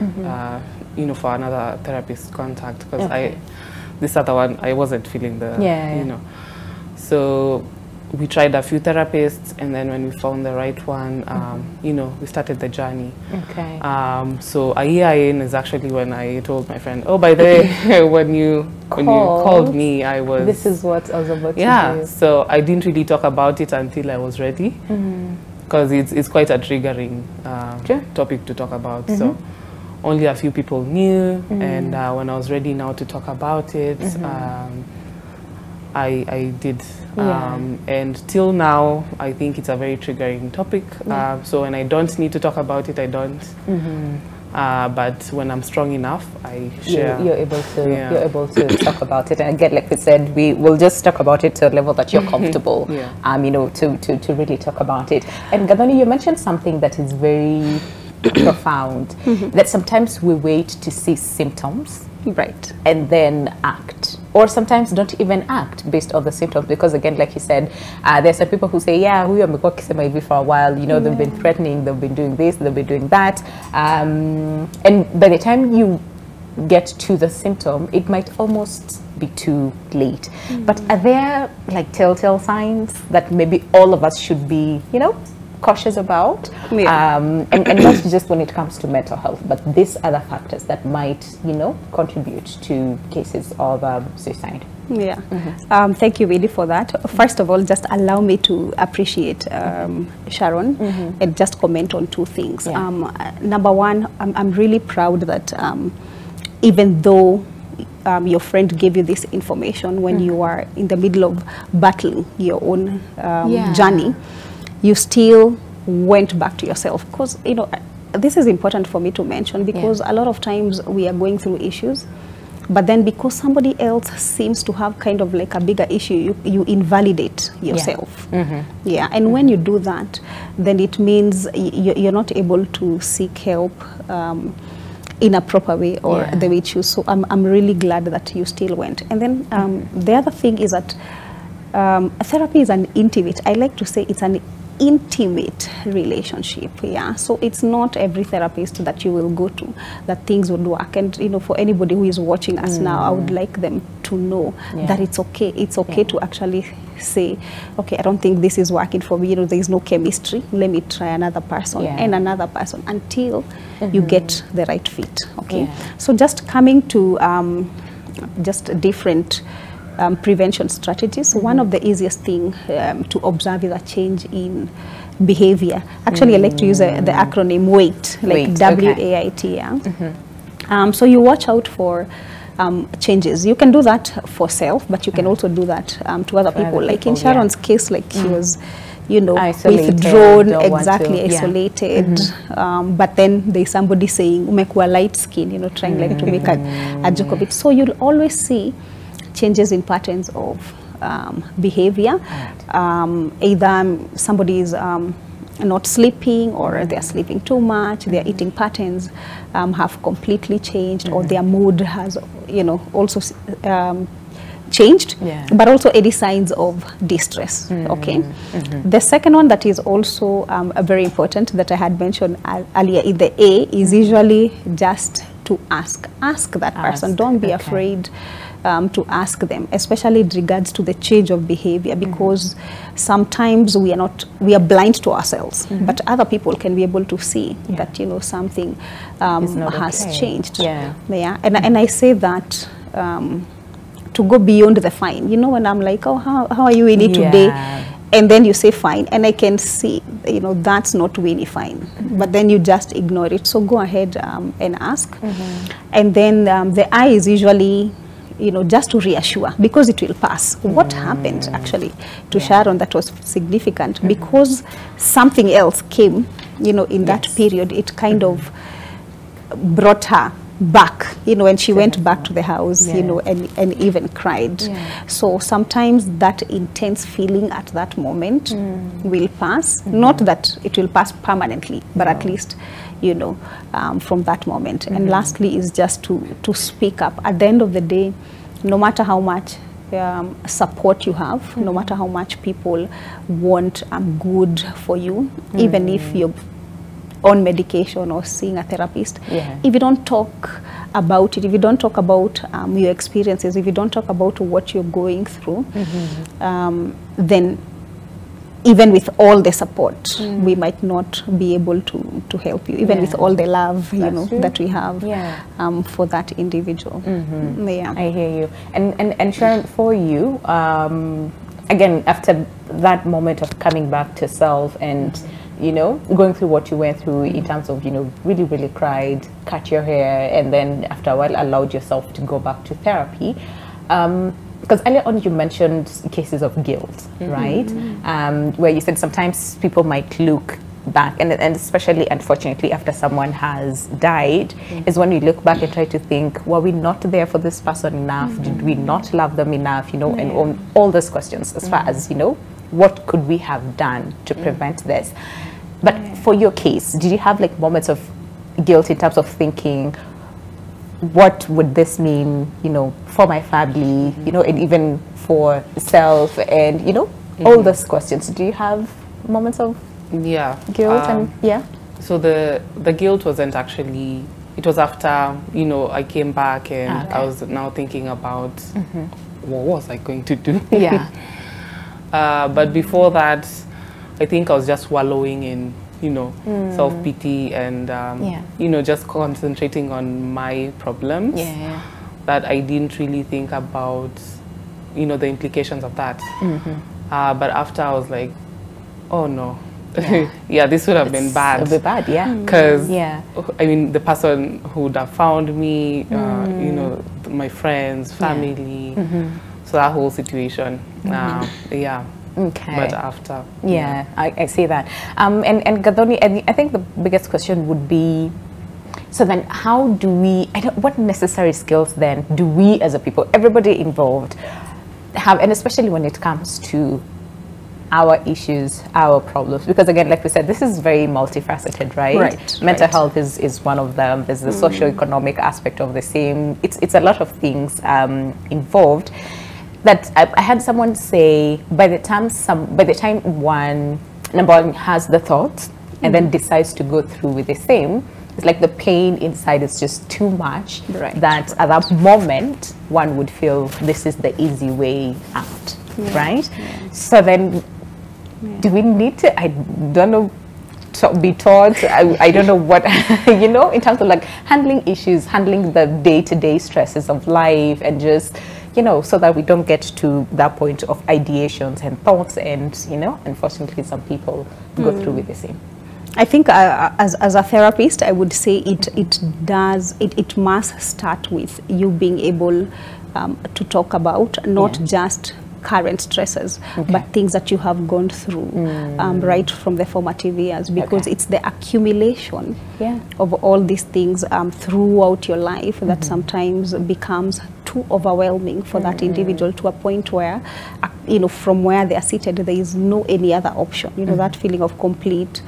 you know, for another therapist contact, because this other one, I wasn't feeling the, you know. So we tried a few therapists, and then when we found the right one, you know, we started the journey. So a year in is actually when I told my friend, oh, by the way, when you called me, I was... This is what I was about to do. So I didn't really talk about it until I was ready, because it's quite a triggering topic to talk about. So only a few people knew, and when I was ready now to talk about it, I did. And till now, I think it's a very triggering topic. So when I don't need to talk about it, I don't. But when I'm strong enough, I share. You're able to talk about it. And again, like we said, we will just talk about it to a level that you're comfortable. You know, to really talk about it. And Gathoni, you mentioned something that is very profound, that sometimes we wait to see symptoms, and then act, or sometimes don't even act based on the symptoms, because again, like you said, there's some people who say, huyu amekuwa akisema hivi for a while, you know, they've been threatening, they've been doing this, they've been doing that, and by the time you get to the symptom, it might almost be too late. But are there like telltale signs that maybe all of us should be, you know, cautious about, and not just when it comes to mental health, but these other factors that might, you know, contribute to cases of suicide? Thank you really for that. First of all, just allow me to appreciate Sharon and just comment on two things. Number one, I'm really proud that even though your friend gave you this information when you are in the middle of battling your own journey, you still went back to yourself. Because, you know, this is important for me to mention, because a lot of times we are going through issues, but then because somebody else seems to have kind of like a bigger issue, you invalidate yourself. And when you do that, then it means you're not able to seek help in a proper way, or the way you choose. So I'm really glad that you still went. And then the other thing is that therapy is an intimate, I like to say it's an intimate relationship. So it's not every therapist that you will go to that things would work. And you know, for anybody who is watching us now, I would like them to know that it's okay. It's okay to actually say, okay, I don't think this is working for me. You know, there is no chemistry. Let me try another person and another person until you get the right fit. Okay. So just coming to just different prevention strategies. One of the easiest thing to observe is a change in behavior. Actually, I like to use the acronym WAIT, like W-A-I-T. So you watch out for changes. You can do that for self, but you can also do that to other people. Like in Sharon's case, like she was, you know, withdrawn, isolated. But then there's somebody saying, umekuwa light skin, you know, trying like to make a joke of it. So you'll always see changes in patterns of behavior. Either somebody is not sleeping, or they're sleeping too much, their eating patterns have completely changed, or their mood has, you know, also changed, but also any signs of distress. Okay. The second one that is also very important that I had mentioned earlier in the A is usually just to ask that person. Don't be afraid to ask them, especially in regards to the change of behavior, because sometimes we are blind to ourselves, but other people can be able to see that, you know, something has changed. And I say that to go beyond the fine. You know, when I'm like, oh, how are you in it today? And then you say fine, and I can see, you know, that's not really fine. But then you just ignore it. So go ahead and ask. And then the I is usually, you know, just to reassure, because it will pass. What happened actually to Sharon that was significant, because something else came, you know, in that period, it kind of brought her back, you know, and she went back to the house, you know, and even cried. So sometimes that intense feeling at that moment will pass. Not that it will pass permanently, but at least, you know, from that moment. And lastly is just to speak up. At the end of the day, no matter how much support you have, no matter how much people want good for you, even if you're on medication or seeing a therapist, if you don't talk about it, if you don't talk about your experiences, if you don't talk about what you're going through, then even with all the support, we might not be able to help you, even with all the love, you know, that we have for that individual. I hear you. And Sharon, for you, again, after that moment of coming back to self and, you know, going through what you went through in terms of, you know, really, really cried, cut your hair, and then after a while allowed yourself to go back to therapy. Because earlier on you mentioned cases of guilt, right? Where you said sometimes people might look back, and especially, unfortunately, after someone has died, is when you look back and try to think, were we not there for this person enough? Did we not love them enough? You know, and all those questions as far as, you know, what could we have done to prevent this? But for your case, did you have like moments of guilt in terms of thinking, what would this mean, you know, for my family, you know, and even for self, and, you know, all those questions? Do you have moments of guilt? So the guilt wasn't actually, it was after, you know, I came back and I was now thinking about what was I going to do? But before that, I think I was just wallowing in, you know, self-pity and, you know, just concentrating on my problems that I didn't really think about, you know, the implications of that. But after I was like, oh no, this would have been bad. It would be bad, Because, I mean, the person who would have found me, you know, my friends, family, so that whole situation, Okay. But after. Yeah, I see that. And Gathoni, I think the biggest question would be, so then how do we, what necessary skills then do we as a people, everybody involved, have, and especially when it comes to our issues, our problems, because again, like we said, this is very multifaceted, right? Right. Mental health is one of them. There's the socio-economic aspect of the same. It's a lot of things involved. That I had someone say, by the time one number one has the thought and then decides to go through with the same, it's like the pain inside is just too much. Right. That at that moment one would feel this is the easy way out, right? Yeah. So then, do we need to? I don't know. Be taught. I don't know what you know, in terms of like handling issues, handling the day-to-day stresses of life, and just, you know, so that we don't get to that point of ideations and thoughts, and, you know, unfortunately some people go through with the same. I think as a therapist, I would say it must start with you being able to talk about not just current stresses, but things that you have gone through right from the formative years, because it's the accumulation of all these things throughout your life that sometimes becomes too overwhelming for that individual, to a point where, you know, from where they are seated, there is no any other option. You know, that feeling of complete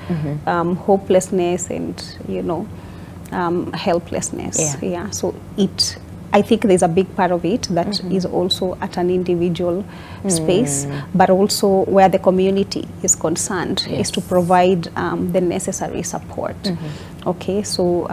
hopelessness and, you know, helplessness. So I think there's a big part of it that is also at an individual space, but also where the community is concerned is to provide the necessary support. Okay, so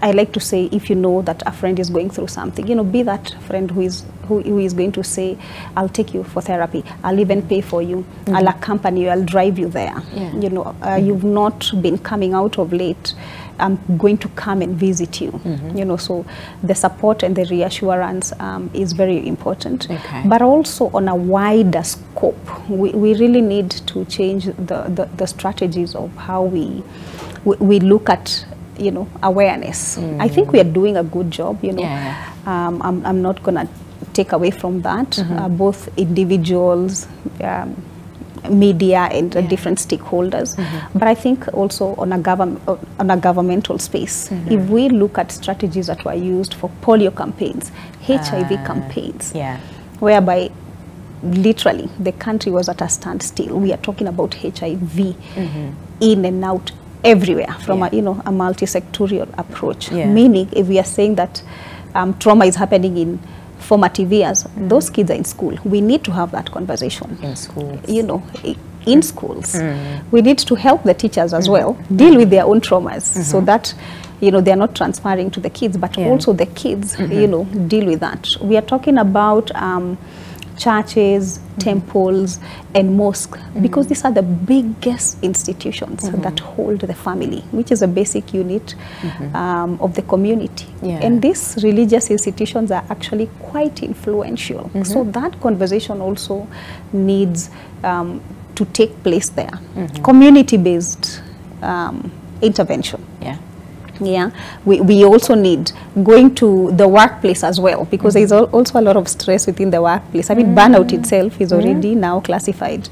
I like to say, if you know that a friend is going through something, you know, be that friend who is going to say, I'll take you for therapy, I'll even pay for you, I'll accompany you, I'll drive you there. You know, you've not been coming out of late, I'm going to come and visit you. You know, so the support and the reassurance is very important. But also on a wider scope, we really need to change the strategies of how we look at, you know, awareness. I think we are doing a good job, you know. I'm not going to take away from that. Both individuals, media, and different stakeholders. But I think also on a governmental space, if we look at strategies that were used for polio campaigns, HIV campaigns, whereby literally the country was at a standstill. We are talking about HIV in and out everywhere from a, you know, a multi-sectorial approach. Meaning, if we are saying that trauma is happening in formative years, those kids are in school. We need to have that conversation in schools. You know, in schools. We need to help the teachers as well deal with their own traumas, so that, you know, they are not transferring to the kids, but also the kids, you know, deal with that. We are talking about churches, temples, and mosques, because these are the biggest institutions that hold the family, which is a basic unit of the community. And these religious institutions are actually quite influential. So that conversation also needs to take place there. Community-based intervention. We also need going to the workplace as well, because there's also a lot of stress within the workplace. I mean, burnout itself is already now classified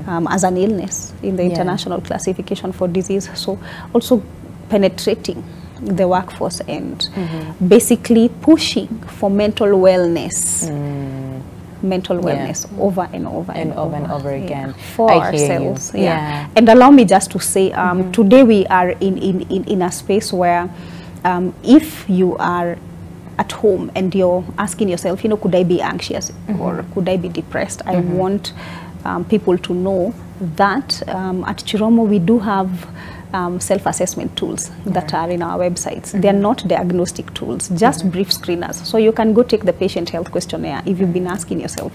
as an illness in the international classification for disease. So also penetrating the workforce and basically pushing for mental wellness. Over and over again for ourselves. And allow me just to say, today we are in a space where if you are at home and you're asking yourself, you know, could I be anxious or could I be depressed? I want people to know that at Chiromo we do have self-assessment tools that are in our websites. They are not diagnostic tools, just brief screeners. So you can go take the patient health questionnaire if you've been asking yourself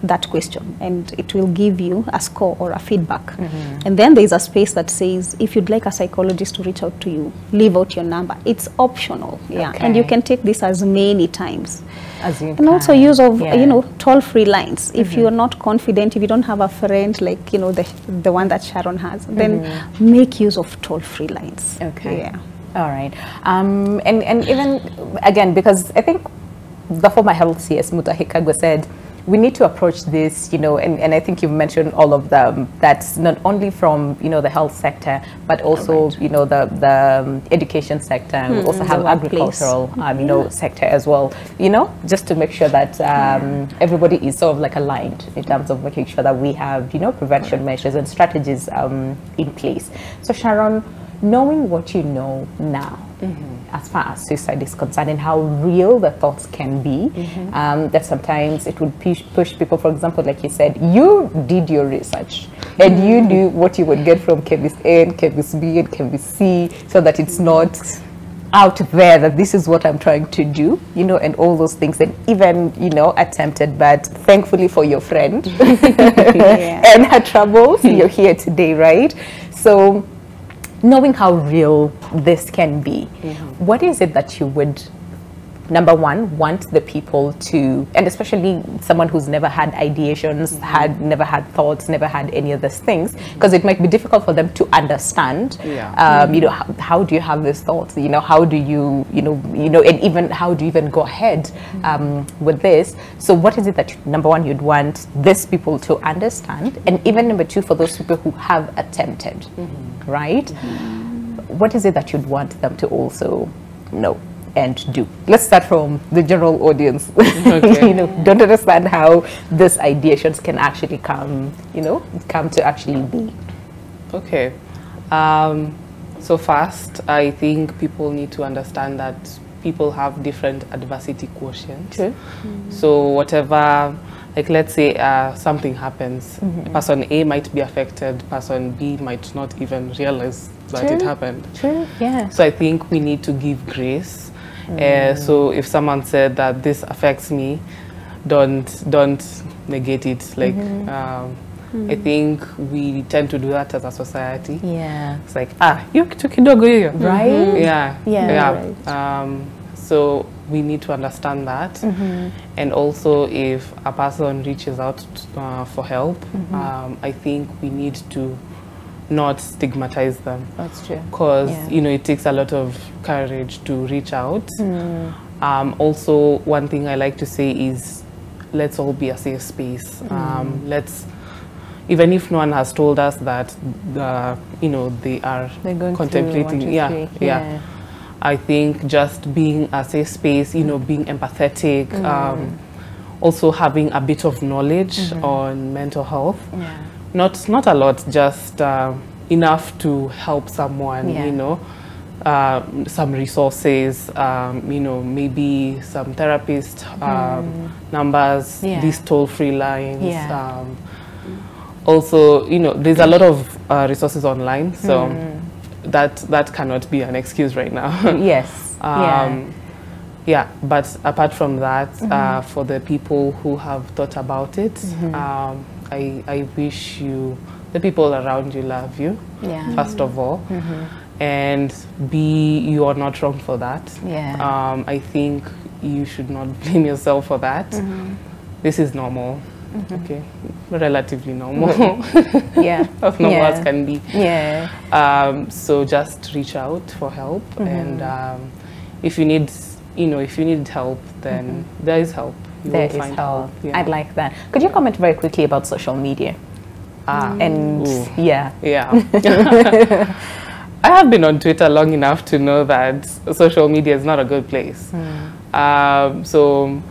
that question, and it will give you a score or a feedback. And then there's a space that says, if you'd like a psychologist to reach out to you, leave out your number. It's optional, and you can take this as many times. And also use of, you know, toll-free lines. If you're not confident, if you don't have a friend like, you know, the one that Sharon has, then make use of toll-free lines. All right. And even, again, because I think the former health CS, Mutahi Kagwe, said, we need to approach this, you know, and I think you've mentioned all of them. That's not only from, you know, the health sector, but also, you know, the education sector. We also have agricultural, you know, sector as well. You know, just to make sure that everybody is sort of like aligned in terms of making sure that we have, you know, prevention measures and strategies in place. So Sharon, knowing what you know now, as far as suicide is concerned and how real the thoughts can be, that sometimes it would push people, for example, like you said, you did your research and you knew what you would get from Chemist A and Chemist B and Chemist C, so that it's not out there that this is what I'm trying to do, you know, and all those things, and even, you know, attempted, but thankfully for your friend and her troubles, you're here today, right? So knowing how real this can be, what is it that you would, number one, want the people to, and especially someone who's never had ideations, never had thoughts, never had any of these things, because it might be difficult for them to understand, you know, how do you have these thoughts, you know, how do you, you know, and even how do you even go ahead with this? So what is it that, number one, you'd want these people to understand, and even number two, for those people who have attempted, right? What is it that you'd want them to also know and do? Let's start from the general audience. You know, don't understand how these ideations can actually come, you know, come to actually be. Okay. So first, I think people need to understand that people have different adversity quotients. True. So whatever, like let's say something happens, person A might be affected, person B might not even realize that it happened. True, yeah. So I think we need to give grace. So if someone said that this affects me, don't negate it. Like I think we tend to do that as a society. Yeah. It's like, you took kidogo hiyo. Right? Yeah. So we need to understand that. And also if a person reaches out for help, I think we need to not stigmatize them. That's true. Because, you know, it takes a lot of courage to reach out. Also, one thing I like to say is, let's all be a safe space. Let's, even if no one has told us that, you know, they are contemplating. I think just being a safe space, you know, being empathetic, also having a bit of knowledge on mental health. Not a lot, just enough to help someone, you know, some resources, you know, maybe some therapist numbers, these toll-free lines. Also, you know, there's a lot of resources online, so that cannot be an excuse right now. Yes. Yeah, but apart from that, for the people who have thought about it, I wish you, the people around you love you, first of all, and you are not wrong for that. I think you should not blame yourself for that. This is normal, okay, relatively normal. As normal as can be. So just reach out for help, and if you need, you know, if you need help, then there is help. There is help. I'd like that. Could you comment very quickly about social media? And I have been on Twitter long enough to know that social media is not a good place. So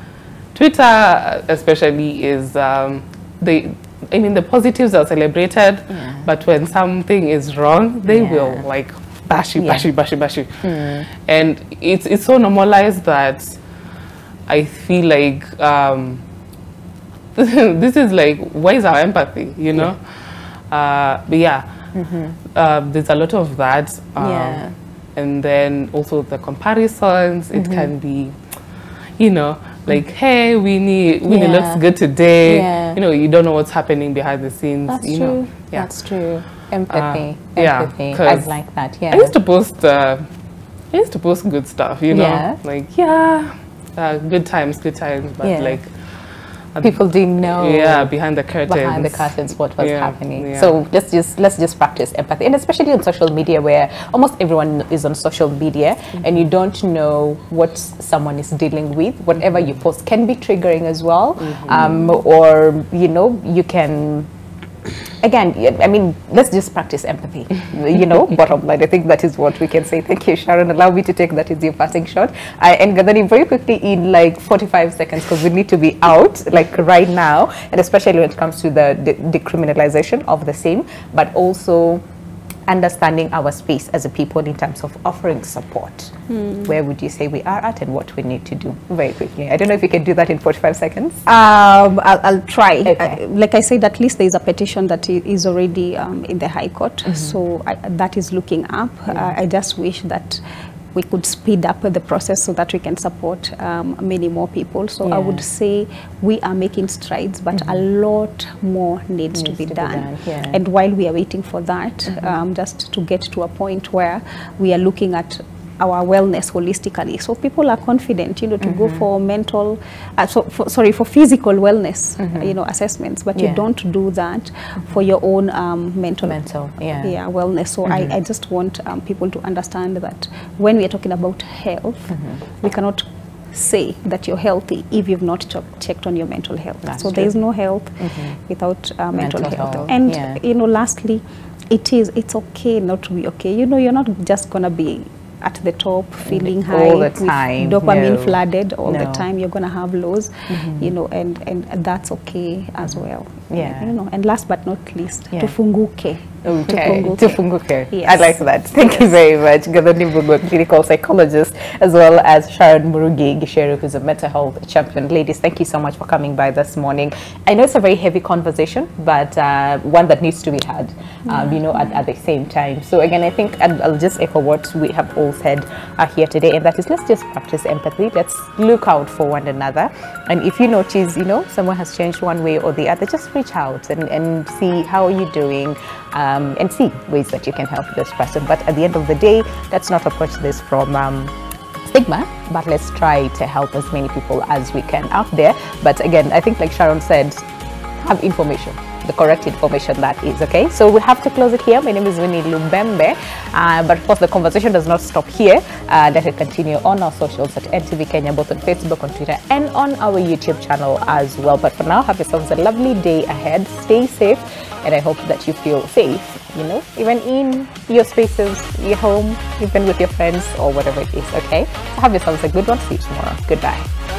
Twitter especially is, I mean, the positives are celebrated, but when something is wrong, they will like bash you. And it's so normalized that I feel like this is like, where is our empathy, you know? But there's a lot of that. And then also the comparisons, it can be, you know, like, hey, Winnie looks good today. You know, you don't know what's happening behind the scenes. That's you true. know. That's true. Empathy. Empathy. I'd like that. I used to post good stuff, you know, like good times, but like People didn't know. Yeah, behind the curtains. Behind the curtains, what was happening. So let's just practice empathy, and especially on social media, where almost everyone is on social media, and you don't know what someone is dealing with. Whatever you post can be triggering as well, or you can. Again, I mean, let's just practice empathy, bottom line. I think that is what we can say. Thank you, Sharon. Allow me to take that as your passing shot. And Gadani, very quickly in like 45 seconds, because we need to be out like right now, and especially when it comes to the decriminalization of the same, but also understanding our space as a people in terms of offering support. Where would you say we are at and what we need to do? Very quickly. I don't know if you can do that in 45 seconds. I'll try. Okay. Like I said, at least there is a petition that is already in the High Court. So that is looking up. I just wish that we could speed up the process so that we can support many more people. So I would say we are making strides, but a lot more needs to be done. And while we are waiting for that, just to get to a point where we are looking at our wellness holistically, so people are confident, to go for mental, for physical wellness, assessments, but you don't do that for your own mental wellness. So I just want people to understand that when we are talking about health, we cannot say that you're healthy if you've not checked on your mental health. So there is no health without mental health. And lastly, it's okay not to be okay. You're not just gonna be at the top, feeling high, all the time, dopamine flooded all the time. You're gonna have lows, and that's okay as well. And last but not least, tufunguke. Tufunguke. Yes. I like that. Thank you very much. Gadani Mbugo, clinical psychologist, as well as Sharon Murugi Gisheru, who's a mental health champion. Ladies, thank you so much for coming by this morning. I know it's a very heavy conversation, but one that needs to be had, at the same time. So again, I think I'll just echo what we have all said here today, and that is, let's just practice empathy. Let's look out for one another. And if you notice, someone has changed one way or the other, just reach out and see how you're doing. And see ways that you can help this person. But at the end of the day, let's not approach this from stigma, but let's try to help as many people as we can out there. But again, I think like Sharon said, have information, the correct information that is, okay? So we have to close it here. My name is Winnie Lumbembe, but of course the conversation does not stop here. Let it continue on our socials at NTV Kenya, both on Facebook, on Twitter, and on our YouTube channel as well. But for now, have yourselves a lovely day ahead. Stay safe, and I hope that you feel safe, even in your spaces, your home, even with your friends or whatever it is, okay? So have yourselves a good one. See you tomorrow. Goodbye.